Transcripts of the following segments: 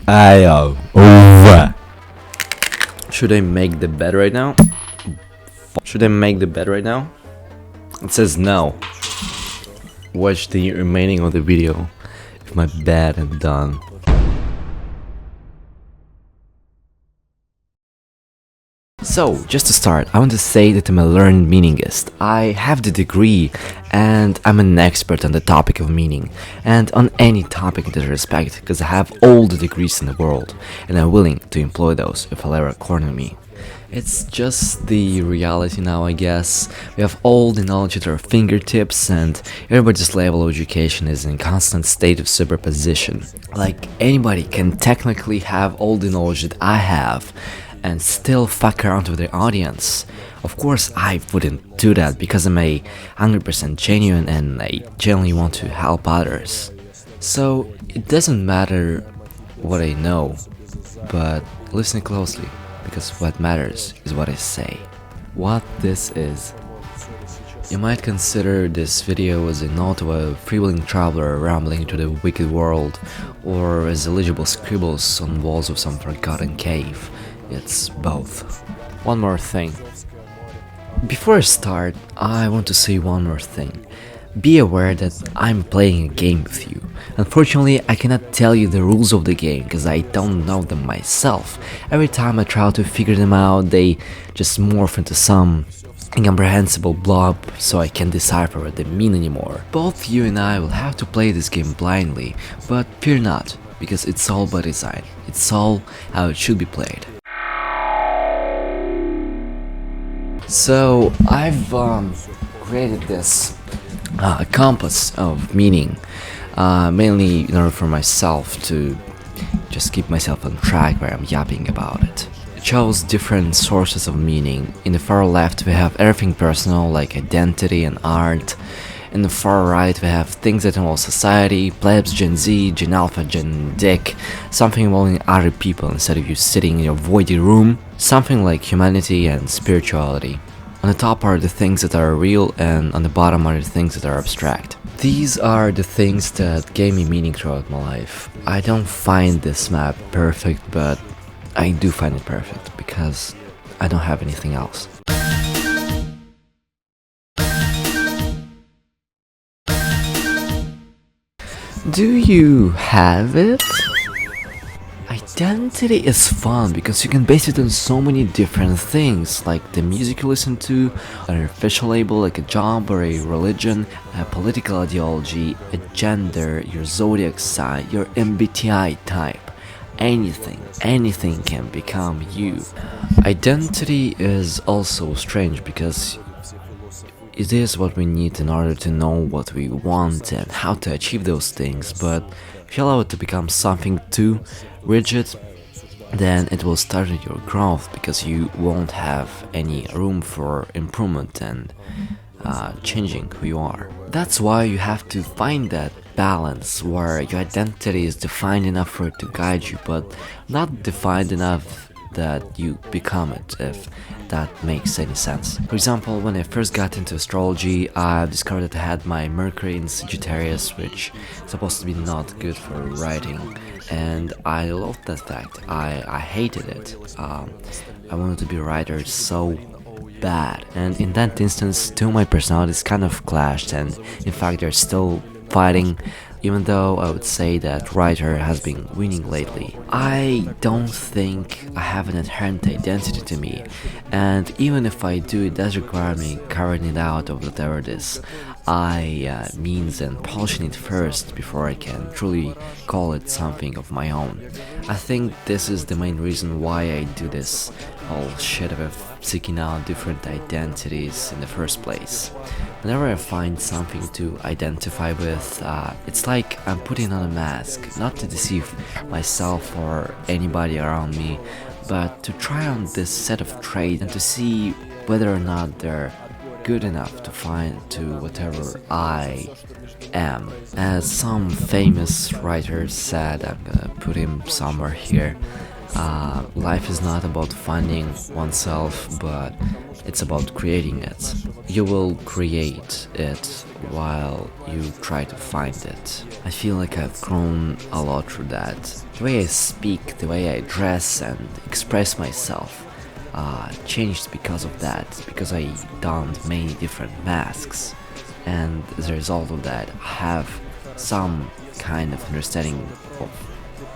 Ayo. Over. Should I make the bed right now? Should I make the bed right now? It says no. Watch the remaining of the video if my bed is done. So, just to start, I want to say that I'm a learned meaningist. I have the degree and I'm an expert on the topic of meaning and on any topic in that respect because I have all the degrees in the world and I'm willing to employ those if I'll ever corner me. It's just the reality now, I guess. We have all the knowledge at our fingertips and everybody's level of education is in constant state of superposition. Like, anybody can technically have all the knowledge that I have and still fuck around with the audience. Of course, I wouldn't do that because I'm a 100% genuine and I genuinely want to help others. So, it doesn't matter what I know, but listen closely, because what matters is what I say. What this is. You might consider this video as a note of a freewheeling traveler rambling into the wicked world, or as illegible scribbles on walls of some forgotten cave. It's both. One more thing. Before I start, I want to say one more thing. Be aware that I'm playing a game with you. Unfortunately, I cannot tell you the rules of the game because I don't know them myself. Every time I try to figure them out, they just morph into some incomprehensible blob, so I can't decipher what they mean anymore. Both you and I will have to play this game blindly, but fear not, because it's all by design. It's all how it should be played. So, I've created this compass of meaning, mainly in order for myself to just keep myself on track where I'm yapping about it. It shows different sources of meaning. In the far left we have everything personal like identity and art. In the far right we have things that involve society, plebs, Gen Z, Gen Alpha, Gen Dick, something involving other people instead of you sitting in your voidy room, something like humanity and spirituality. On the top are the things that are real and on the bottom are the things that are abstract. These are the things that gave me meaning throughout my life. I don't find this map perfect, but I do find it perfect because I don't have anything else. Do you have it? Identity is fun because you can base it on so many different things, like the music you listen to, an official label like a job or a religion, a political ideology, a gender, your zodiac sign, your MBTI type. Anything can become you. Identity is also strange because it is what we need in order to know what we want and how to achieve those things, but if you allow it to become something too rigid, then it will start your growth because you won't have any room for improvement and changing who you are. That's why you have to find that balance where your identity is defined enough for it to guide you, but not defined enough that you become it, if that makes any sense. For example, when I first got into astrology, I discovered that I had my Mercury in Sagittarius, which is supposed to be not good for writing, and I loved that fact. I hated it. I wanted to be a writer so bad, and in that instance, two of my personalities kind of clashed, and in fact they're still fighting, even though I would say that writer has been winning lately. I don't think I have an inherent identity to me, and even if I do, it does require me carrying it out of whatever it is I means and polishing it first before I can truly call it something of my own. I think this is the main reason why I do this whole shit of seeking out different identities in the first place. Whenever I find something to identify with, it's like I'm putting on a mask, not to deceive myself or anybody around me, but to try on this set of traits and to see whether or not they're good enough to find to whatever I am. As some famous writer said, I'm gonna put him somewhere here, Life is not about finding oneself, but it's about creating it. You will create it while you try to find it. I feel like I've grown a lot through that. The way I speak, the way I dress and express myself changed because of that, because I donned many different masks. And as a result of that, I have some kind of understanding of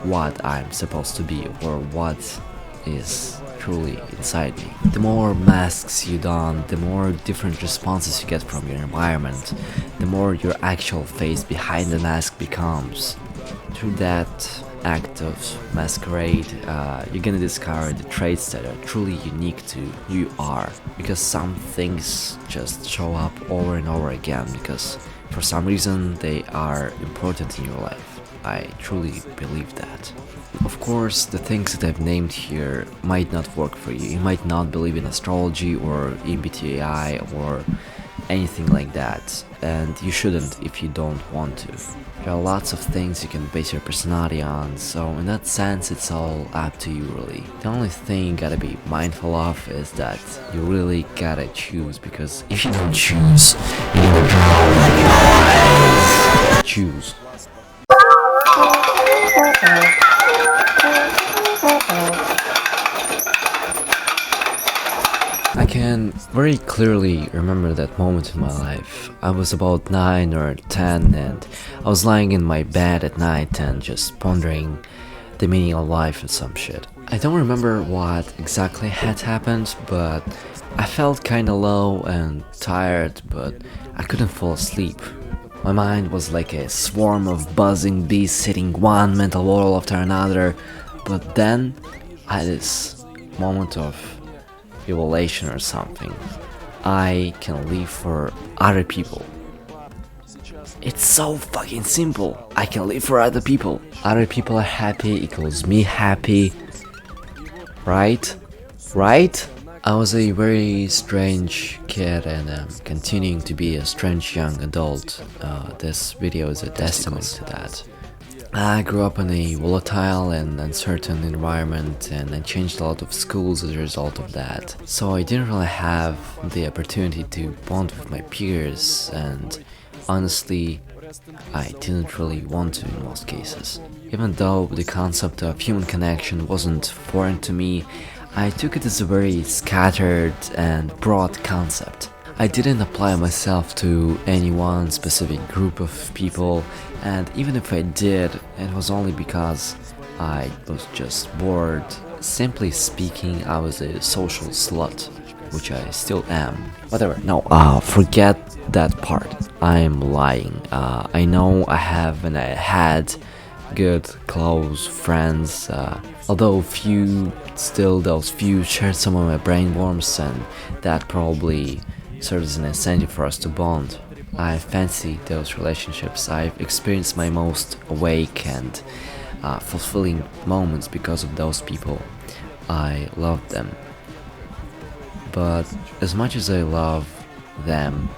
what I'm supposed to be or what is truly inside me. The more masks you don, the more different responses you get from your environment, the more your actual face behind the mask becomes. Through that act of masquerade, you're gonna discover the traits that are truly unique to who you are, because some things just show up over and over again because for some reason they are important in your life. I truly believe that. Of course, the things that I've named here might not work for you. You might not believe in astrology or MBTI or anything like that, and you shouldn't if you don't want to. There are lots of things you can base your personality on, so in that sense it's all up to you really. The only thing you gotta be mindful of is that you really gotta choose, because if you don't choose, you're gonna drown like eyes. Choose. I can very clearly remember that moment in my life. I was about 9 or 10 and I was lying in my bed at night and just pondering the meaning of life and some shit. I don't remember what exactly had happened, but I felt kinda low and tired, but I couldn't fall asleep. My mind was like a swarm of buzzing bees hitting one mental wall after another, but then I had this moment of revelation or something. I can live for other people. It's so fucking simple. I can live for other people. Other people are happy equals me happy. Right? Right? I was a very strange kid and I'm continuing to be a strange young adult. This video is a testament to that. I grew up in a volatile and uncertain environment and I changed a lot of schools as a result of that. So I didn't really have the opportunity to bond with my peers, and honestly, I didn't really want to in most cases. Even though the concept of human connection wasn't foreign to me, I took it as a very scattered and broad concept. I didn't apply myself to any one specific group of people, and even if I did, it was only because I was just bored. Simply speaking, I was a social slut, which I still am. Whatever, no, forget that part. I'm lying. I know I have and I had good, close friends, although few, still those few shared some of my brain worms, and that probably serves as an incentive for us to bond. I fancy those relationships. I've experienced my most awake and fulfilling moments because of those people. I love them. But as much as I love them,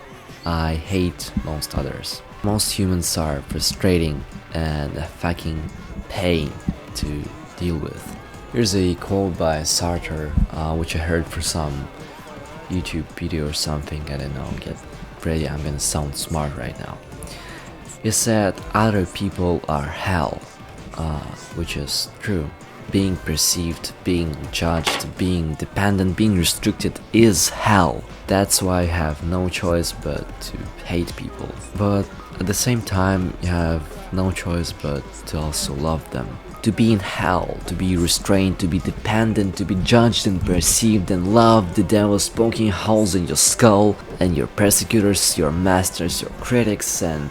I hate most others. Most humans are frustrating and a fucking pain to deal with. Here's a quote by Sartre, which I heard for some YouTube video or something, I don't know, get ready, I'm gonna sound smart right now. He said, other people are hell, which is true. Being perceived, being judged, being dependent, being restricted is hell. That's why you have no choice but to hate people. But at the same time, you have no choice but to also love them. To be in hell, to be restrained, to be dependent, to be judged and perceived and loved, the devil poking holes in your skull, and your persecutors, your masters, your critics, and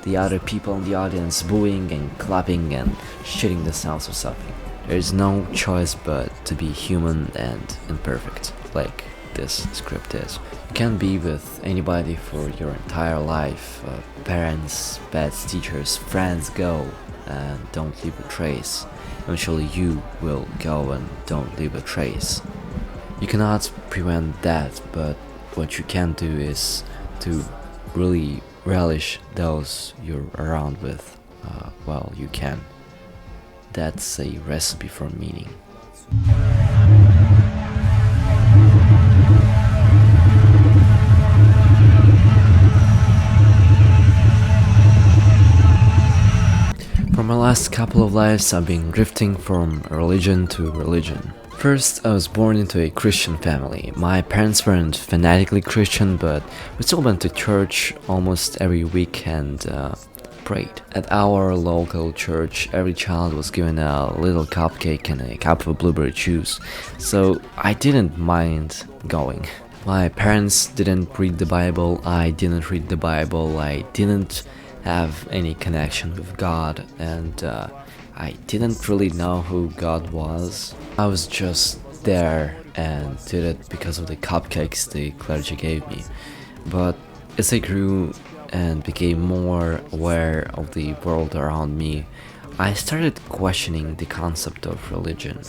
the other people in the audience booing and clapping and shitting themselves or something. There is no choice but to be human and imperfect, like this script is. You can't be with anybody for your entire life. Parents, pets, teachers, friends go and don't leave a trace. Eventually you will go and don't leave a trace. You cannot prevent that, but what you can do is to really relish those you're around with while you can. That's a recipe for meaning. For my last couple of lives, I've been drifting from religion to religion. First, I was born into a Christian family. My parents weren't fanatically Christian, but we still went to church almost every week and prayed. At our local church, every child was given a little cupcake and a cup of blueberry juice, so I didn't mind going. My parents didn't read the Bible, I didn't read the Bible, I didn't have any connection with God, and I didn't really know who God was. I was just there and did it because of the cupcakes the clergy gave me. But as I grew and became more aware of the world around me, I started questioning the concept of religion.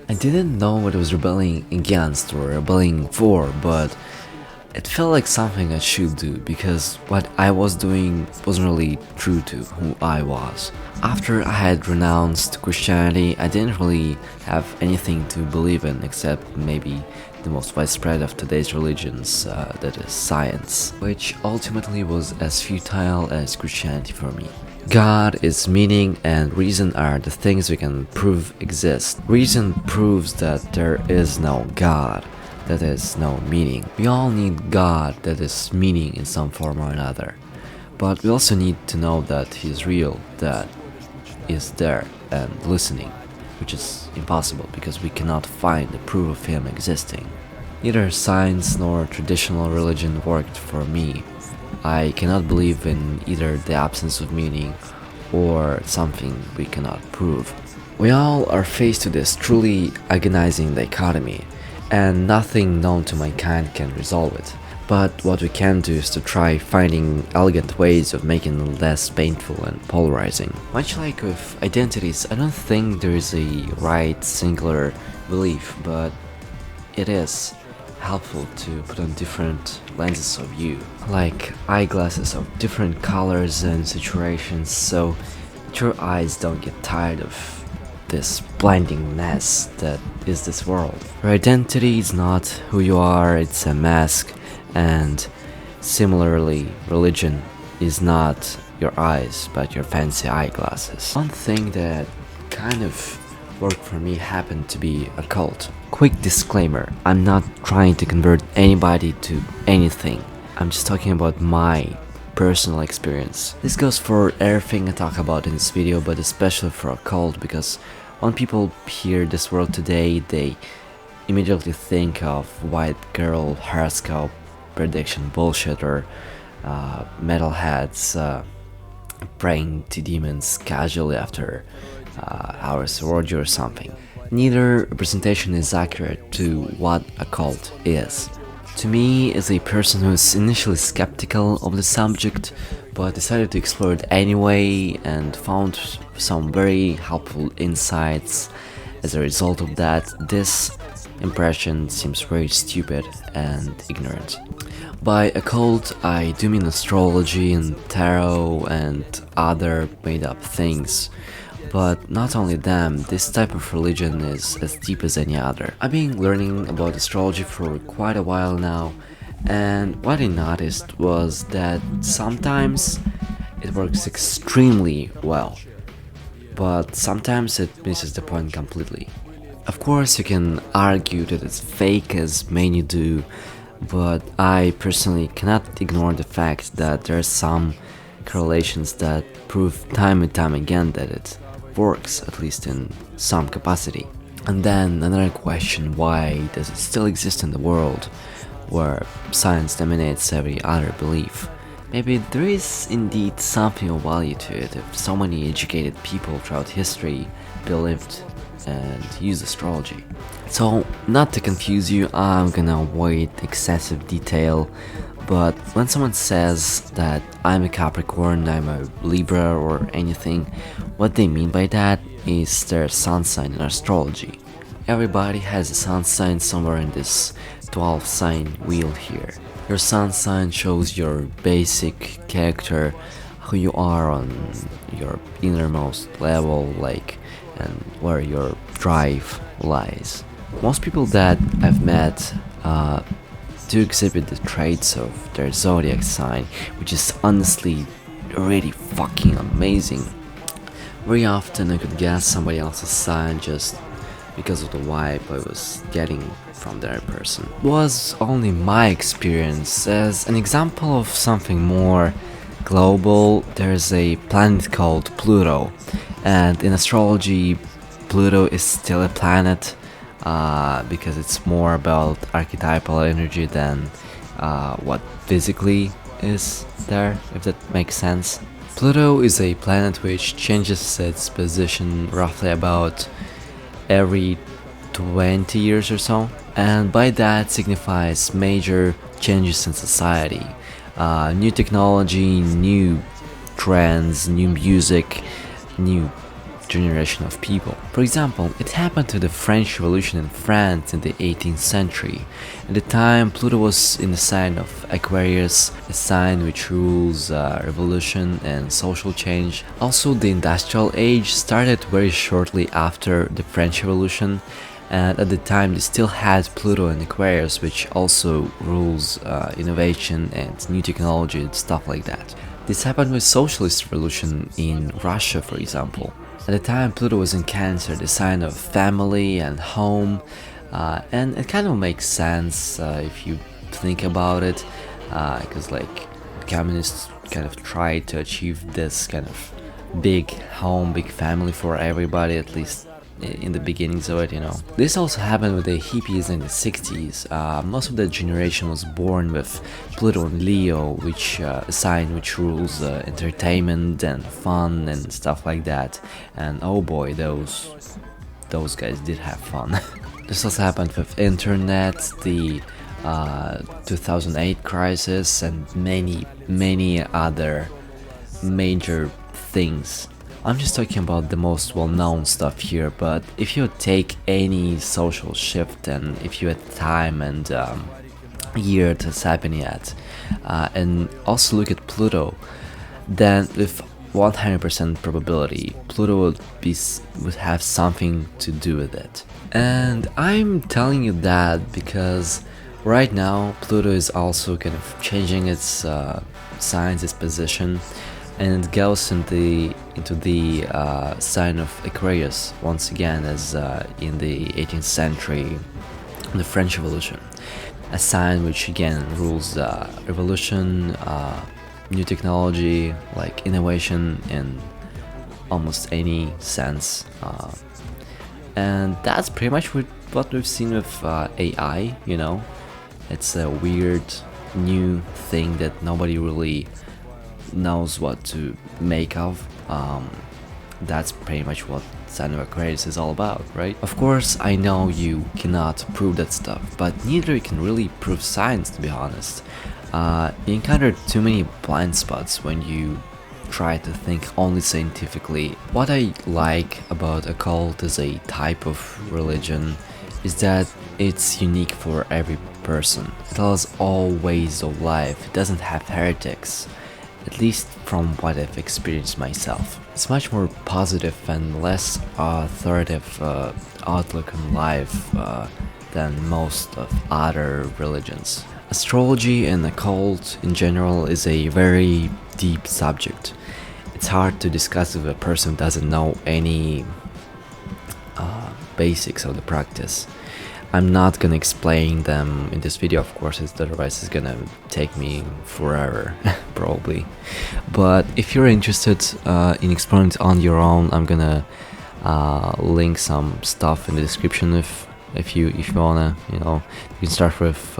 I didn't know what I was rebelling against or rebelling for, but it felt like something I should do because what I was doing wasn't really true to who I was. After I had renounced Christianity, I didn't really have anything to believe in except maybe the most widespread of today's religions, that is science, which ultimately was as futile as Christianity for me. God is meaning and reason are the things we can prove exist. Reason proves that there is no God, that is no meaning. We all need God, that is meaning in some form or another. But we also need to know that He is real, that He is there and listening, which is impossible because we cannot find the proof of Him existing. Neither science nor traditional religion worked for me. I cannot believe in either the absence of meaning or something we cannot prove. We all are faced with this truly agonizing dichotomy, and nothing known to mankind can resolve it. But what we can do is to try finding elegant ways of making it less painful and polarizing. Much like with identities, I don't think there is a right singular belief, but it is helpful to put on different lenses of view, like eyeglasses of different colors and situations, so your eyes don't get tired of this blinding mess that is this world. Your identity is not who you are, it's a mask, and similarly, religion is not your eyes, but your fancy eyeglasses. One thing that kind of worked for me happened to be a cult. Quick disclaimer, I'm not trying to convert anybody to anything. I'm just talking about my personal experience. This goes for everything I talk about in this video, but especially for a cult, because when people hear this word today, they immediately think of white girl horoscope prediction bullshit or metalheads praying to demons casually after hours of orgy or something. Neither representation is accurate to what a cult is. To me, as a person who is initially skeptical of the subject, but decided to explore it anyway and found some very helpful insights as a result of that, this impression seems very stupid and ignorant. By occult, I do mean astrology and tarot and other made-up things. But not only them, this type of religion is as deep as any other. I've been learning about astrology for quite a while now, and what I noticed was that sometimes it works extremely well, but sometimes it misses the point completely. Of course, you can argue that it's fake, as many do, but I personally cannot ignore the fact that there are some correlations that prove time and time again that it works, at least in some capacity. And then another question, why does it still exist in the world where science dominates every other belief? Maybe there is indeed something of value to it if so many educated people throughout history believed and used astrology. So, not to confuse you, I'm gonna avoid excessive detail, but when someone says that I'm a Capricorn, I'm a Libra or anything, what they mean by that is their sun sign in astrology. Everybody has a sun sign somewhere in this 12 sign wheel here. Your sun sign shows your basic character, who you are on your innermost level, like, and where your drive lies. Most people that I've met do exhibit the traits of their zodiac sign, which is honestly really fucking amazing. Very often I could guess somebody else's sign just because of the vibe I was getting from their person. It was only my experience. As an example of something more global, there's a planet called Pluto, and in astrology, Pluto is still a planet because it's more about archetypal energy than what physically is there, if that makes sense. Pluto is a planet which changes its position roughly about every 20 years or so, and by that signifies major changes in society. New technology, new trends, new music, new generation of people. For example, it happened to the French Revolution in France in the 18th century. At the time, Pluto was in the sign of Aquarius, a sign which rules revolution and social change. Also, the Industrial Age started very shortly after the French Revolution, and at the time they still had Pluto in Aquarius, which also rules innovation and new technology and stuff like that. This happened with Socialist Revolution in Russia, for example. At the time, Pluto was in Cancer, the sign of family and home, and it kind of makes sense if you think about it, because like communists kind of tried to achieve this kind of big home, big family for everybody, at least in the beginnings of it. This also happened with the hippies in the 60s. Most of that generation was born with Pluto and Leo, which a sign which rules entertainment and fun and stuff like that. And oh boy, those guys did have fun. This also happened with internet, the 2008 crisis, and many other major things. I'm just talking about the most well-known stuff here, but if you take any social shift and if you had time and year that's happening at, and also look at Pluto, then with 100% probability, Pluto would have something to do with it. And I'm telling you that because right now Pluto is also kind of changing its signs, its position, and it goes into the sign of Aquarius once again, as in the 18th century, the French Revolution, a sign which again rules revolution, new technology, like innovation in almost any sense, and that's pretty much what we've seen with AI. It's a weird new thing that nobody really knows what to make of. That's pretty much what sign of Aquarius is all about, right? Of course, I know you cannot prove that stuff, but neither you can really prove science, to be honest. You encounter too many blind spots when you try to think only scientifically. What I like about a cult as a type of religion is that it's unique for every person. It allows all ways of life. It doesn't have heretics, at least from what I've experienced myself. It's much more positive and less authoritative outlook on life than most of other religions. Astrology and occult in general is a very deep subject. It's hard to discuss with a person who doesn't know any basics of the practice. I'm not gonna explain them in this video, of course, otherwise it's gonna take me forever, probably. But if you're interested in exploring it on your own, I'm gonna link some stuff in the description if you wanna. You can start with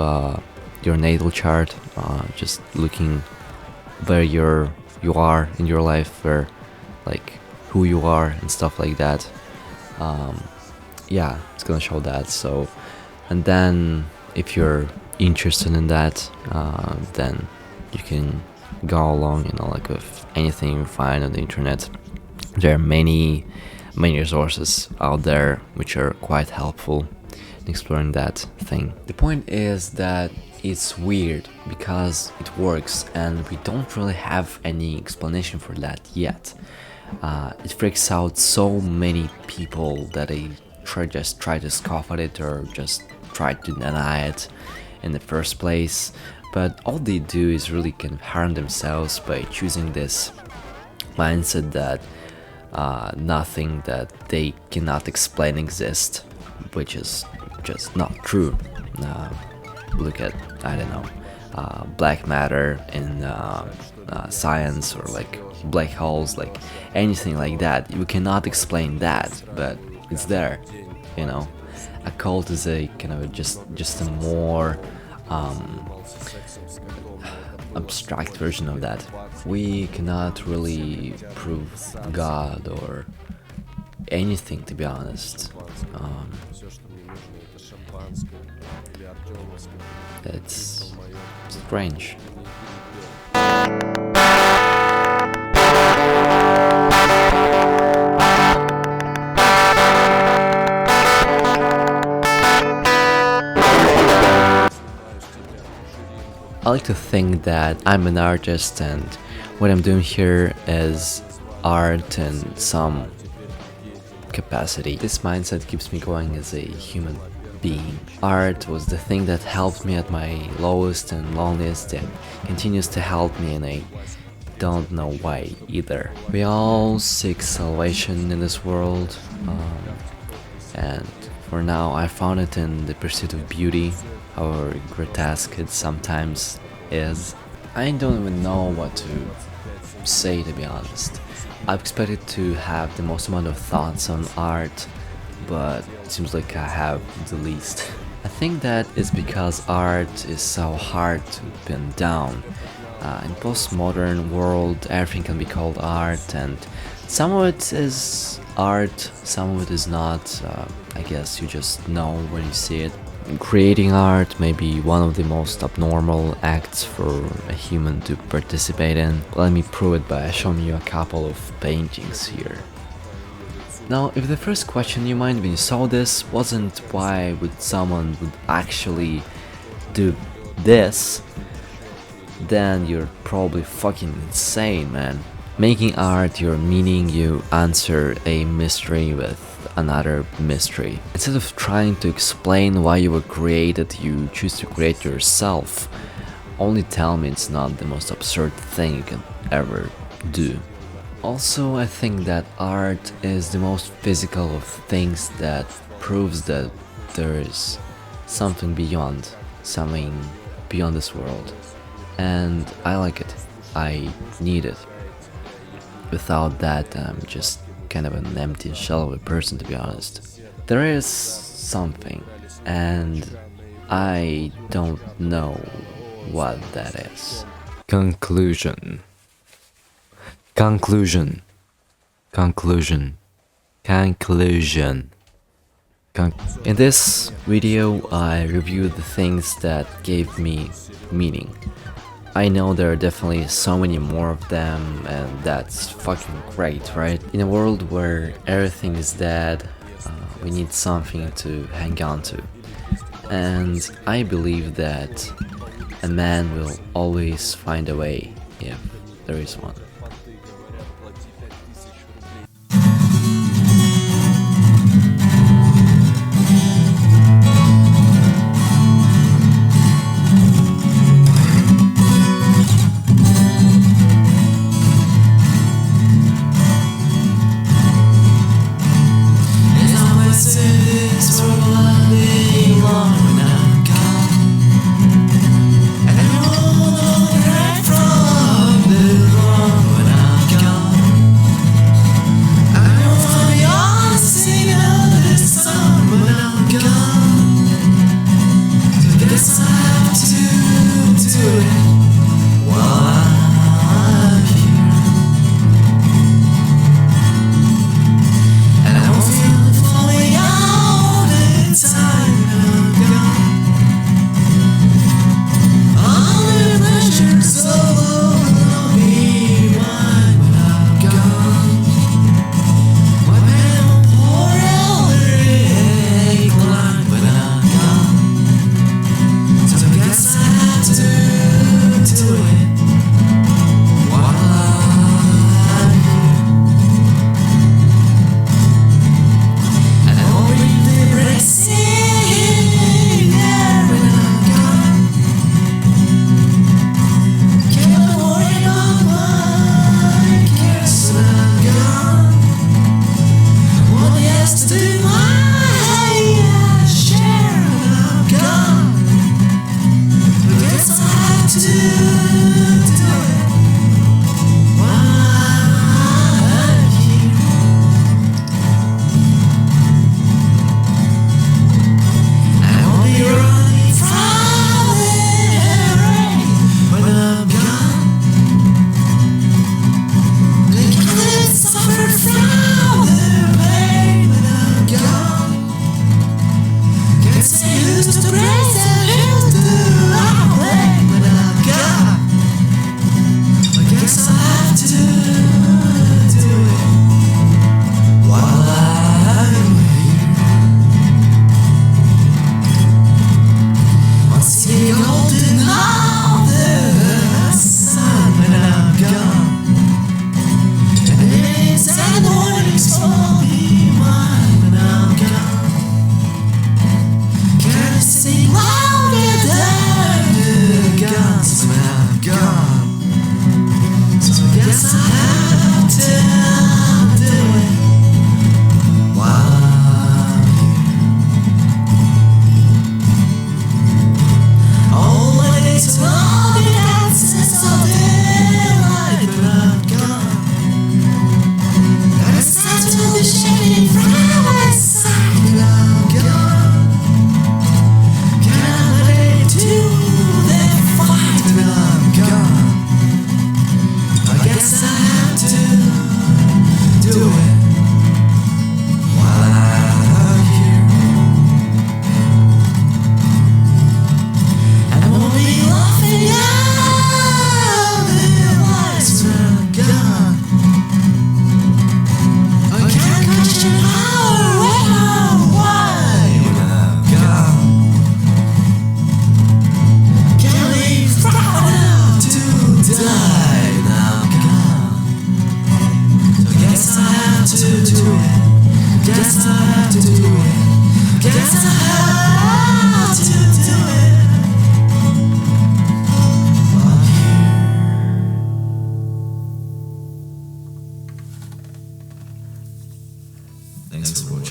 your natal chart, just looking where you are in your life, where like who you are and stuff like that. Yeah, it's gonna show that. So, and then if you're interested in that, then you can go along, like with anything you find on the internet. There are many resources out there which are quite helpful in exploring that thing. The point is that it's weird because it works and we don't really have any explanation for that yet. It freaks out so many people that a just try to scoff at it or just try to deny it in the first place. But all they do is really kind of harm themselves by choosing this mindset that nothing that they cannot explain exists, which is just not true. Look at, I don't know, black matter in science, or like black holes, like anything like that. You cannot explain that, but it's there, you know. A cult is a kind of just a more abstract version of that. We cannot really prove God or anything, to be honest. It's strange. I like to think that I'm an artist and what I'm doing here is art in some capacity. This mindset keeps me going as a human being. Art was the thing that helped me at my lowest and loneliest and continues to help me, and I don't know why either. We all seek salvation in this world, and for now I found it in the pursuit of beauty, however grotesque it sometimes is. I don't even know what to say, to be honest. I expected to have the most amount of thoughts on art, but it seems like I have the least. I think that is because art is so hard to pin down. In postmodern world, everything can be called art, and some of it is art, some of it is not. I guess you just know when you see it. Creating art may be one of the most abnormal acts for a human to participate in. Let me prove it by showing you a couple of paintings here. Now, if the first question in your mind when you saw this wasn't why would someone would actually do this, then you're probably fucking insane, man. Making art your meaning, you answer a mystery with another mystery. Instead of trying to explain why you were created, you choose to create yourself. Only tell me it's not the most absurd thing you can ever do. Also, I think that art is the most physical of things that proves that there is something beyond this world. And I like it. I need it. Without that, I'm just kind of an empty shell of a person, to be honest. There is something, and I don't know what that is. Conclusion. Conclusion. Conclusion. Conclusion. In this video, I reviewed the things that gave me meaning. I know there are definitely so many more of them, and that's fucking great, right? In a world where everything is dead, we need something to hang on to. And I believe that a man will always find a way if there is one. And all the right from the wrong. do it. Guess I have to do it. Guess I have to do it. Thanks for watching.